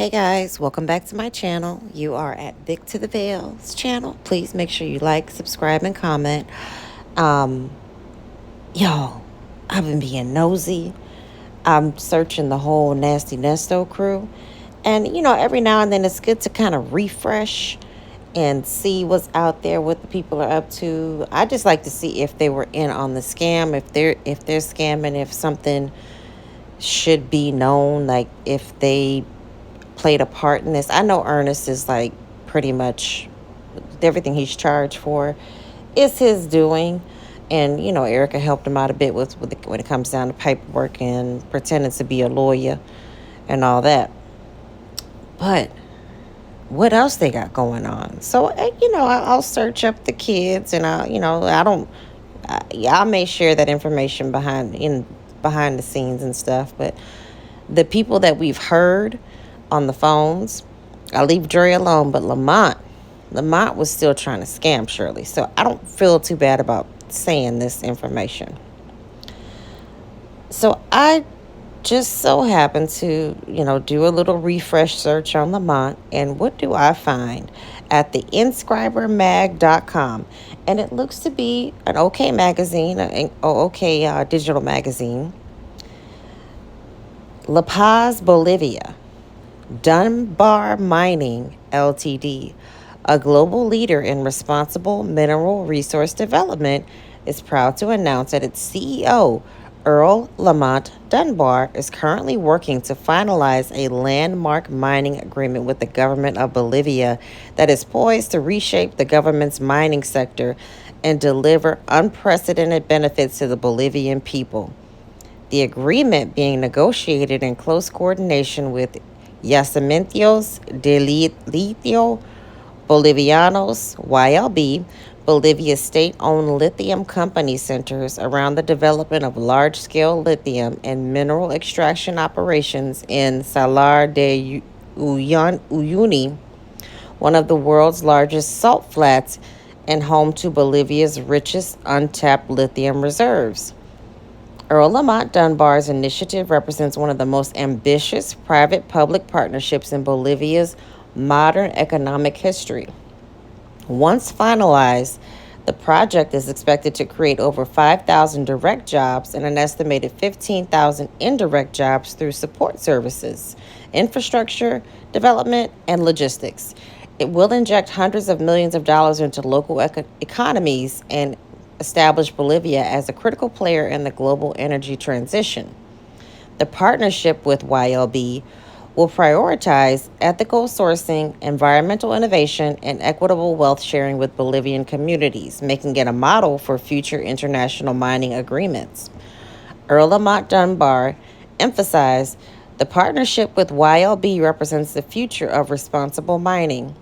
Hey guys, welcome back to my channel. You are at Vic to the Veils channel. Please make sure you like, subscribe, and comment. Um, y'all, I've been being nosy. I'm searching the whole Nasty Nesto crew. And every now and then it's good to kind of refresh and see what's out there, what the people are up to. I just like to see if they were in on the scam, if they're scamming, if something should be known, like if they played a part in this. I know Ernest is like pretty much everything he's charged for is his doing. And, Erica helped him out a bit when it comes down to paperwork and pretending to be a lawyer and all that. But what else they got going on? So, I'll search up the kids and I don't, I may share that information behind the scenes and stuff. But the people that we've heard on the phones, I leave Dre alone, but Lamont was still trying to scam Shirley. So I don't feel too bad about saying this information. So I just so happen to, do a little refresh search on Lamont. And what do I find? At the inscribermag.com. And it looks to be an okay magazine, okay digital magazine. La Paz, Bolivia. Dunbar Mining Ltd., a global leader in responsible mineral resource development, is proud to announce that its CEO, Earl Lamont Dunbar, is currently working to finalize a landmark mining agreement with the government of Bolivia that is poised to reshape the government's mining sector and deliver unprecedented benefits to the Bolivian people. The agreement, being negotiated in close coordination with Yacimientos de Litio Bolivianos, YLB, Bolivia's state-owned lithium company, centers around the development of large-scale lithium and mineral extraction operations in Salar de Uyuni, one of the world's largest salt flats and home to Bolivia's richest untapped lithium reserves. Earl Lamont Dunbar's initiative represents one of the most ambitious private-public partnerships in Bolivia's modern economic history. Once finalized, the project is expected to create over 5,000 direct jobs and an estimated 15,000 indirect jobs through support services, infrastructure, development, and logistics. It will inject hundreds of millions of dollars into local economies and establish Bolivia as a critical player in the global energy transition. The partnership with YLB will prioritize ethical sourcing, environmental innovation, and equitable wealth sharing with Bolivian communities, making it a model for future international mining agreements. Earl Lamont Dunbar emphasized the partnership with YLB represents the future of responsible mining.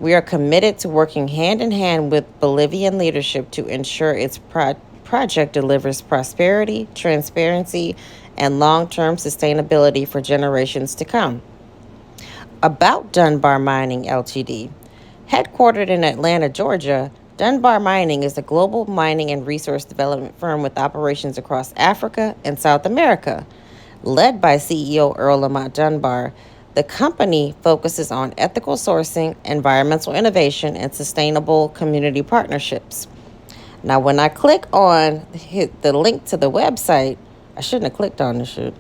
We are committed to working hand in hand with Bolivian leadership to ensure its project delivers prosperity, transparency, and long-term sustainability for generations to come. About Dunbar Mining Ltd. Headquartered in Atlanta, Georgia, Dunbar Mining is a global mining and resource development firm with operations across Africa and South America. Led by CEO Earl Lamont Dunbar, the company focuses on ethical sourcing, environmental innovation, and sustainable community partnerships. Now, when I click on the link to the website, I shouldn't have clicked on this shit.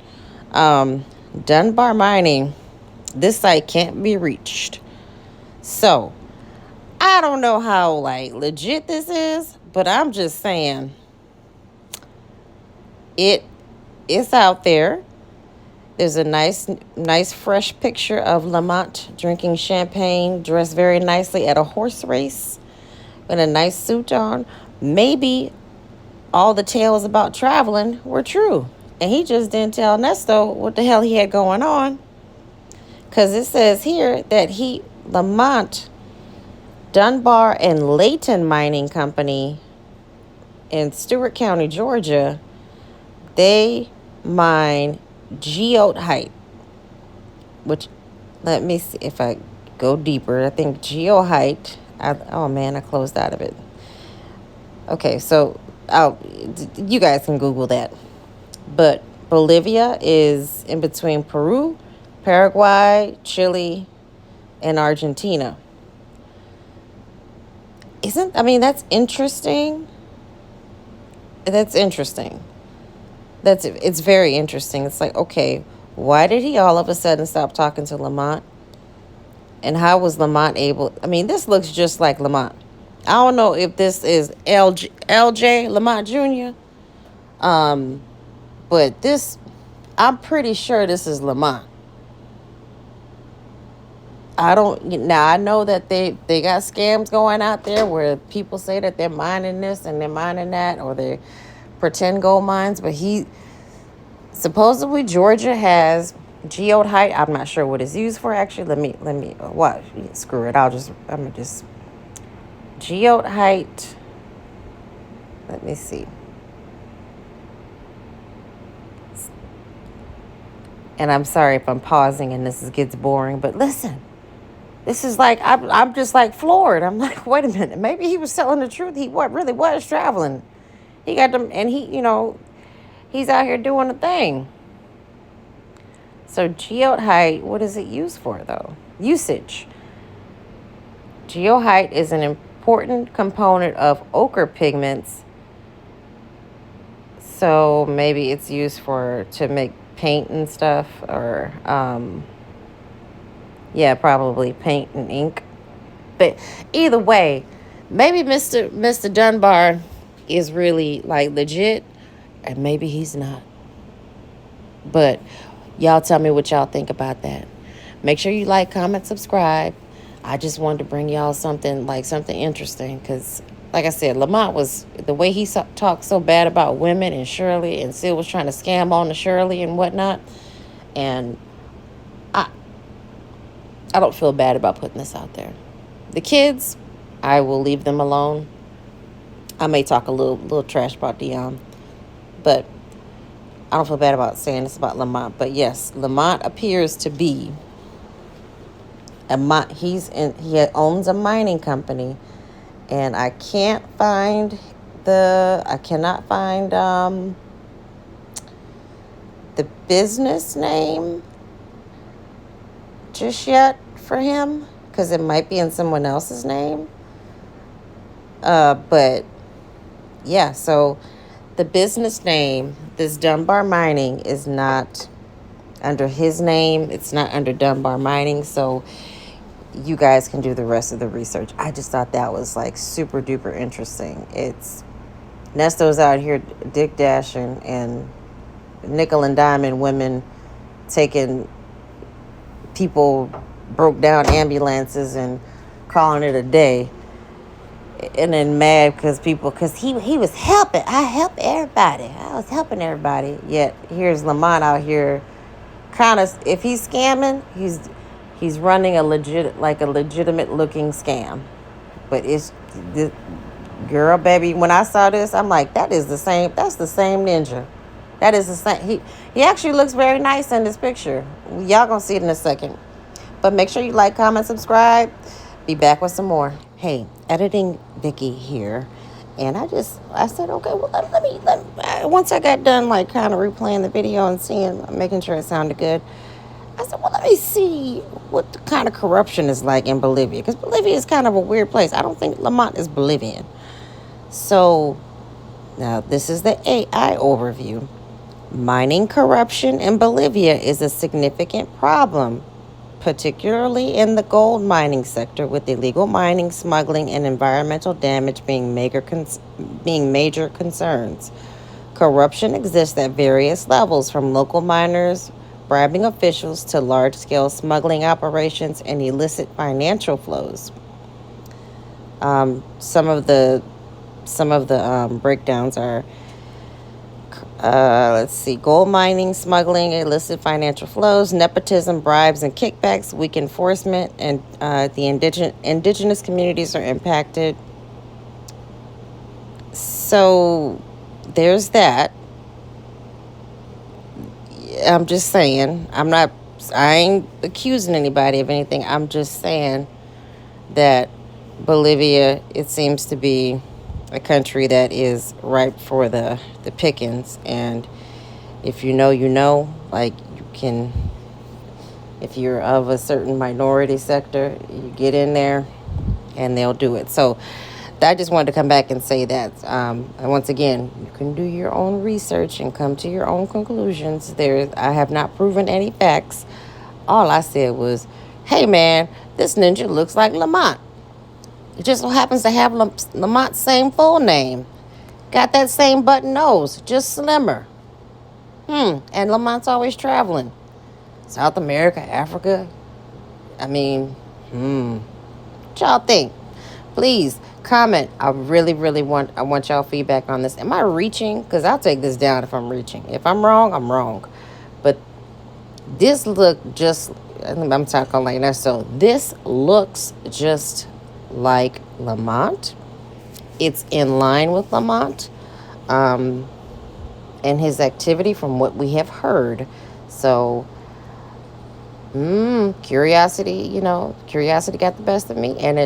Dunbar Mining, this site can't be reached. So, I don't know how legit this is, but I'm just saying it's out there. There's a nice fresh picture of Lamont drinking champagne, dressed very nicely at a horse race with a nice suit on. Maybe all the tales about traveling were true, and he just didn't tell Nesto what the hell he had going on. Because it says here that Lamont Dunbar and Layton Mining Company in Stewart County, Georgia, they mine geohite, which, let me see if I go deeper. I think geohite, I closed out of it. Okay, so you guys can Google that. But Bolivia is in between Peru Paraguay, Chile, and Argentina. That's interesting. That's interesting. It's very interesting. It's like, okay, why did he all of a sudden stop talking to Lamont? And how was Lamont able? This looks just like Lamont. I don't know if this is LJ Lamont Jr. Um, but I'm pretty sure this is Lamont. I know that they got scams going out there where people say that they're mining this and they're mining that, or they pretend gold mines, but supposedly Georgia has geode height. I'm not sure what it's used for. Actually, let me what screw it. I'm gonna just geode height. Let me see. And I'm sorry if I'm pausing and gets boring, but listen, this is like I'm just like floored. I'm like, wait a minute, maybe he was telling the truth. He really was traveling. He got them, and he's out here doing a thing. So geode height, what is it used for though? Usage. Geode height is an important component of ochre pigments. So maybe it's used to make paint and stuff, or yeah, probably paint and ink. But either way, maybe Mr. Dunbar is really like legit, and maybe he's not. But y'all tell me what y'all think about that. Make sure you like, comment, subscribe. I just wanted to bring y'all something interesting, because like I said, Lamont was, the way he talked so bad about women and Shirley, and still was trying to scam on the Shirley and whatnot. And I don't feel bad about putting this out there. The kids, I will leave them alone. I may talk a little trash about Dion, but I don't feel bad about saying this about Lamont. But yes, Lamont appears to be he owns a mining company, and I cannot find the business name just yet for him, because it might be in someone else's name. But yeah, so the business name, this Dunbar Mining, is not under his name. It's not under Dunbar Mining. So you guys can do the rest of the research. I just thought that was like super duper interesting. It's Nesto's out here dick dashing and nickel and diamond women taking people broke down ambulances and calling it a day, and then mad because he was helping. I helped everybody. I was helping everybody. Yet here's Lamont out here, kind of, if he's scamming, he's running a legitimate looking scam. But it's the girl, baby. When I saw this, I'm like, that's the same ninja. That is the same. He actually looks very nice in this picture. Y'all gonna see it in a second. But make sure you like, comment, subscribe. Be back with some more. Hey, editing Vicky here. And I said, okay, well, let me, once I got done, like, kind of replaying the video and making sure it sounded good, I said, well, let me see what the kind of corruption is like in Bolivia. Because Bolivia is kind of a weird place. I don't think Lamont is Bolivian. So, now this is the AI overview. Mining corruption in Bolivia is a significant problem, particularly in the gold mining sector, with illegal mining, smuggling, and environmental damage being major concerns. Corruption exists at various levels, from local miners bribing officials to large-scale smuggling operations and illicit financial flows. Some of the breakdowns are, let's see, gold mining, smuggling, illicit financial flows, nepotism, bribes, and kickbacks, weak enforcement, and the indigenous communities are impacted. So there's that. I'm just saying, I ain't accusing anybody of anything. I'm just saying that Bolivia, it seems to be a country that is ripe for the pickings. And if you know, like, you can, If you're of a certain minority sector, you get in there and they'll do it. So I just wanted to come back and say that. And once again, you can do your own research and come to your own conclusions. I have not proven any facts. All I said was, hey man, this ninja looks like Lamont. It just so happens to have Lamont's same full name. Got that same button nose, just slimmer. And Lamont's always traveling. South America, Africa. I mean, what y'all think? Please comment. I really want y'all feedback on this. Am I reaching? Because I'll take this down if I'm reaching. If I'm wrong, I'm wrong. But this look just, I'm talking like Nesto. This looks just like Lamont. It's in line with Lamont and his activity from what we have heard. So, curiosity got the best of me, and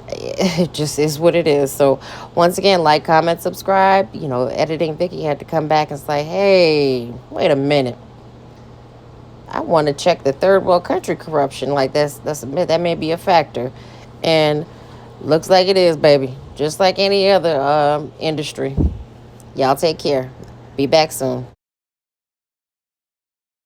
it just is what it is. So once again, like, comment, subscribe. Editing Vicky had to come back and say, hey, wait a minute. I want to check the third world country corruption. Like that may be a factor. And looks like it is, baby. Just like any other industry. Y'all take care. Be back soon.